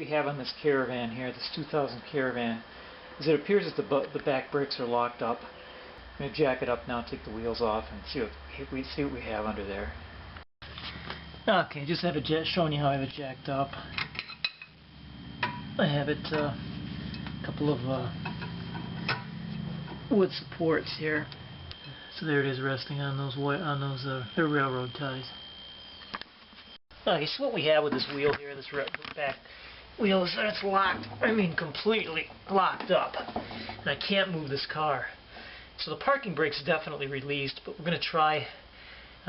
we have on this Caravan here, this 2000 Caravan, is it appears that the back brakes are locked up. I'm going to jack it up now, take the wheels off, and see what we have under there. Okay, just have it showing you how I have it jacked up. I have it a couple of wood supports here. So there it is, resting on those they're railroad ties. Okay, so what we have with this wheel here, this back wheel, is that it's locked. I mean, completely locked up, and I can't move this car. So the parking brake's definitely released, but we're going to try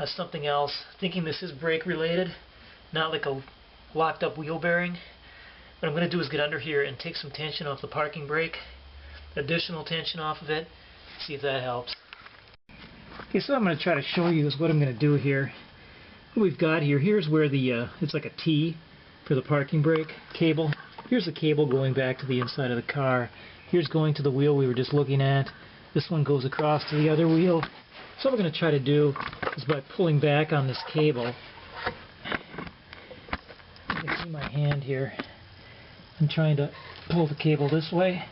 something else, thinking this is brake related, not like a locked up wheel bearing. What I'm going to do is get under here and take some tension off the parking brake, additional tension off of it, see if that helps. Okay, so what I'm going to try to show you is what I'm going to do here. What we've got here, here's where the, it's like a T for the parking brake cable. Here's the cable going back to the inside of the car. Here's going to the wheel we were just looking at. This one goes across to the other wheel. So what we're going to try to do is by pulling back on this cable. You can see my hand here. I'm trying to pull the cable this way.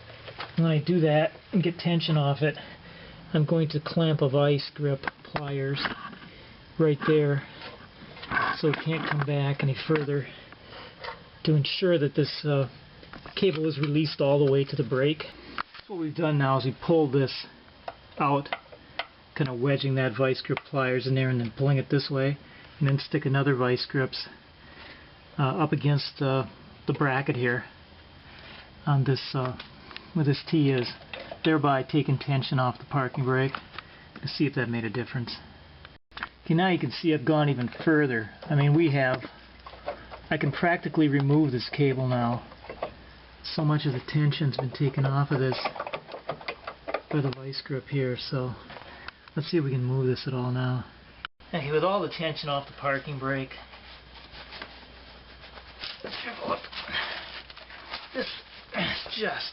And when I do that and get tension off it, I'm going to clamp a vice grip pliers right there so it can't come back any further, to ensure that this cable is released all the way to the brake. So what we've done now is we pulled this out, kind of wedging that vice grip pliers in there and then pulling it this way, and then stick another vice grips up against the bracket here on this where this T is, thereby taking tension off the parking brake. To see if that made a difference. Okay, now you can see I've gone even further. I mean, I can practically remove this cable now. So much of the tension's been taken off of this by the vice grip here, so let's see if we can move this at all now. Okay, with all the tension off the parking brake, let's have a look. This is just...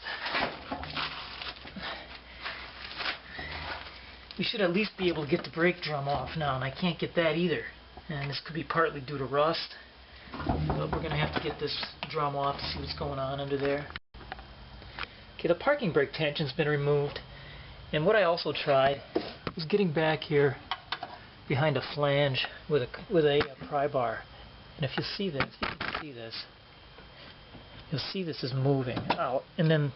We should at least be able to get the brake drum off now, and I can't get that either. And this could be partly due to rust, but we're going to have to get this drum off to see what's going on under there. Okay, the parking brake tension's been removed, and what I also tried was getting back here behind a flange with a pry bar. And if you see this, you'll see this is moving out, and then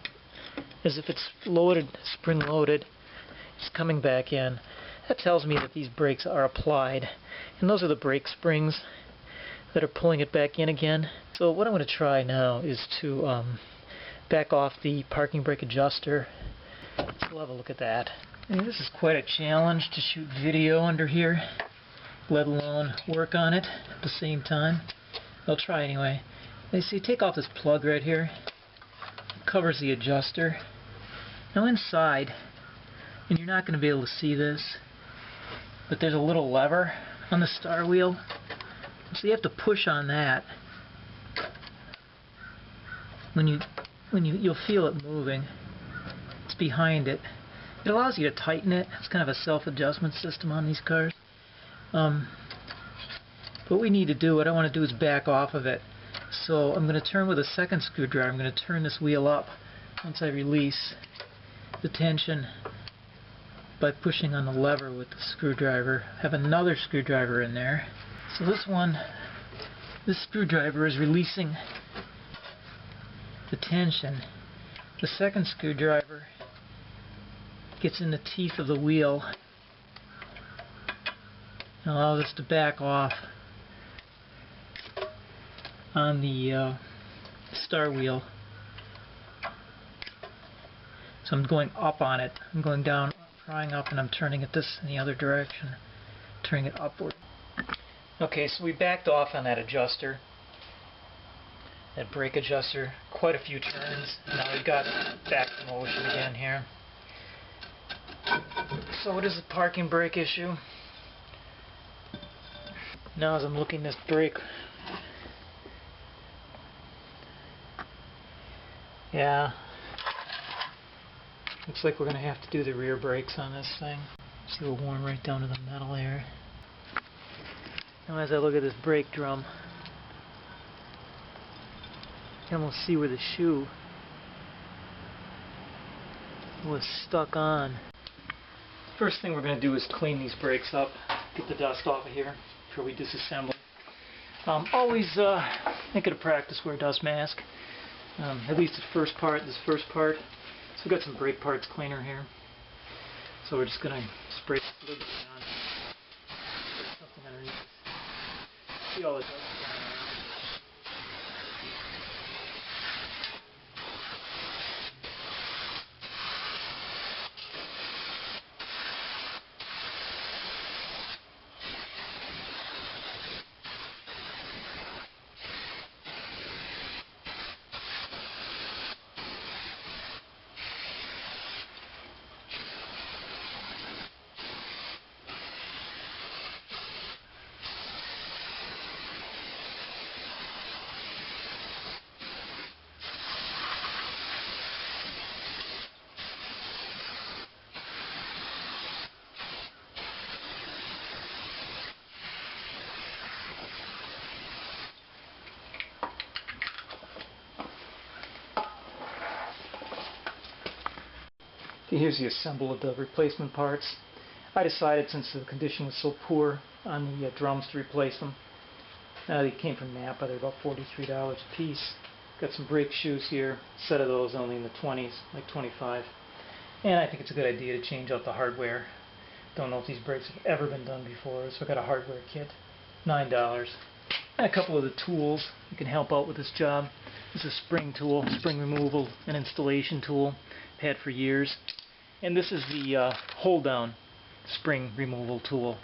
as if it's loaded, spring loaded, it's coming back in. That tells me that these brakes are applied, and those are the brake springs that are pulling it back in again. So what I'm going to try now is to back off the parking brake adjuster. So we'll have a look at that. And this is quite a challenge to shoot video under here, let alone work on it at the same time. I'll try anyway. You see, take off this plug right here. It covers the adjuster. Now inside, and you're not going to be able to see this, but there's a little lever on the star wheel. So you have to push on that. You'll feel it moving. It's behind it. It allows you to tighten it. It's kind of a self-adjustment system on these cars. What we need to do, what I want to do is back off of it. So I'm going to turn with a second screwdriver. I'm going to turn this wheel up once I release the tension by pushing on the lever with the screwdriver. I have another screwdriver in there. So this screwdriver is releasing the tension. The second screwdriver gets in the teeth of the wheel and allows us to back off on the star wheel. So I'm going up on it. I'm going down, prying up, and I'm turning it in the other direction, turning it upward. Okay, so we backed off on that adjuster, that brake adjuster, quite a few turns. Now we've got back to motion again here. So what is the parking brake issue? Now as I'm looking at this brake, yeah, looks like we're going to have to do the rear brakes on this thing. See, we're worn right down to the metal here. Now as I look at this brake drum, You can almost see where the shoe was stuck on. First thing we're going to do is clean these brakes up, get the dust off of here before we disassemble. Always make it a practice wear a dust mask, at least this first part. So we've got some brake parts cleaner here. So we're just going to spray a little bit on something underneath. See all the dust flying around. Okay, here's the assemble of the replacement parts. I decided, since the condition was so poor on the drums, to replace them. They came from Napa. They're about $43 a piece. Got some brake shoes here. A set of those only in the 20s, like 25. And I think it's a good idea to change out the hardware. Don't know if these brakes have ever been done before, so I got a hardware kit, $9. And a couple of the tools that can help out with this job. This is a spring tool, spring removal and installation tool. I've had for years. And this is the hold down spring removal tool,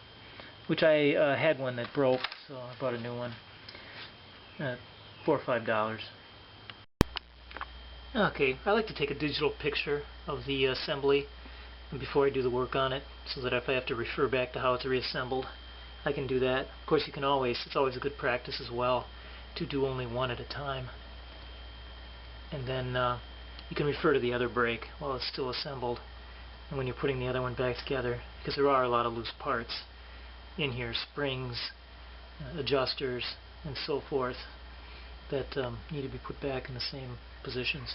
which I had one that broke, so I bought a new one. $4 or $5. Okay, I like to take a digital picture of the assembly before I do the work on it, so that if I have to refer back to how it's reassembled, I can do that. Of course, you can it's always a good practice as well to do only one at a time. And then you can refer to the other brake while it's still assembled. And when you're putting the other one back together, because there are a lot of loose parts in here, springs, adjusters, and so forth, that need to be put back in the same positions.